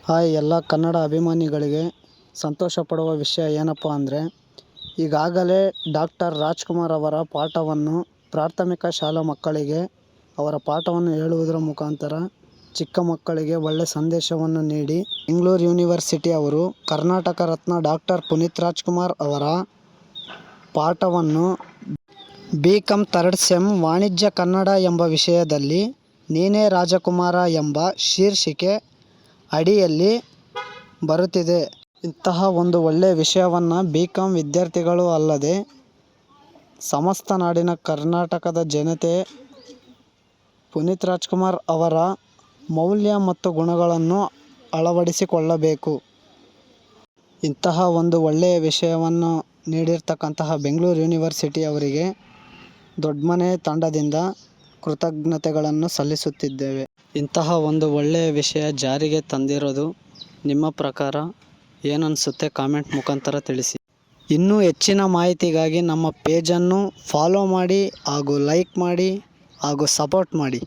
Hi ಎಲ್ಲ ಕನ್ನಡ ಅಭಿಮಾನಿಗಳಿಗೆ ಸಂತೋಷ ಪಡುವ ವಿಷಯ ಏನಪ್ಪ ಅಂದರೆ, ಈಗಾಗಲೇ ಡಾಕ್ಟರ್ ರಾಜ್ಕುಮಾರ್ ಅವರ ಪಾಠವನ್ನು ಪ್ರಾಥಮಿಕ ಶಾಲಾ ಮಕ್ಕಳಿಗೆ ಅವರ ಪಾಠವನ್ನು ಹೇಳುವುದರ ಮುಖಾಂತರ ಚಿಕ್ಕ ಮಕ್ಕಳಿಗೆ ಒಳ್ಳೆ ಸಂದೇಶವನ್ನು ನೀಡಿ ಬೆಂಗಳೂರು ಯೂನಿವರ್ಸಿಟಿ ಅವರು ಕರ್ನಾಟಕ ರತ್ನ ಡಾಕ್ಟರ್ ಪುನೀತ್ ರಾಜ್ಕುಮಾರ್ ಅವರ ಪಾಠವನ್ನು BCom ಥರ್ಡ್ ಸೆಮ್ ವಾಣಿಜ್ಯ ಕನ್ನಡ ಎಂಬ ವಿಷಯದಲ್ಲಿ ನೀನೇ ರಾಜಕುಮಾರ ಎಂಬ ಶೀರ್ಷಿಕೆ ಅಡಿಯಲ್ಲಿ ಬರುತ್ತಿದೆ. ಇಂತಹ ಒಂದು ಒಳ್ಳೆಯ ವಿಷಯವನ್ನು BCom ವಿದ್ಯಾರ್ಥಿಗಳು ಅಲ್ಲದೆ ಸಮಸ್ತ ನಾಡಿನ ಕರ್ನಾಟಕದ ಜನತೆ ಪುನೀತ್ ರಾಜ್ಕುಮಾರ್ ಅವರ ಮೌಲ್ಯ ಮತ್ತು ಗುಣಗಳನ್ನು ಅಳವಡಿಸಿಕೊಳ್ಳಬೇಕು. ಇಂತಹ ಒಂದು ಒಳ್ಳೆಯ ವಿಷಯವನ್ನು ನೀಡಿರ್ತಕ್ಕಂತಹ ಬೆಂಗಳೂರು ಯೂನಿವರ್ಸಿಟಿ ಅವರಿಗೆ ದೊಡ್ಡಮನೆ ತಂಡದಿಂದ ಕೃತಜ್ಞತೆಗಳನ್ನು ಸಲ್ಲಿಸುತ್ತಿದ್ದೇವೆ. ಇಂತಹ ಒಂದು ಒಳ್ಳೆಯ ವಿಷಯ ಜಾರಿಗೆ ತಂದಿರೋದು ನಿಮ್ಮ ಪ್ರಕಾರ ಏನನ್ನಿಸುತ್ತೆ ಕಾಮೆಂಟ್ ಮುಖಾಂತರ ತಿಳಿಸಿ. ಇನ್ನೂ ಹೆಚ್ಚಿನ ಮಾಹಿತಿಗಾಗಿ ನಮ್ಮ ಪೇಜನ್ನು ಫಾಲೋ ಮಾಡಿ ಹಾಗೂ ಲೈಕ್ ಮಾಡಿ ಹಾಗೂ ಸಪೋರ್ಟ್ ಮಾಡಿ.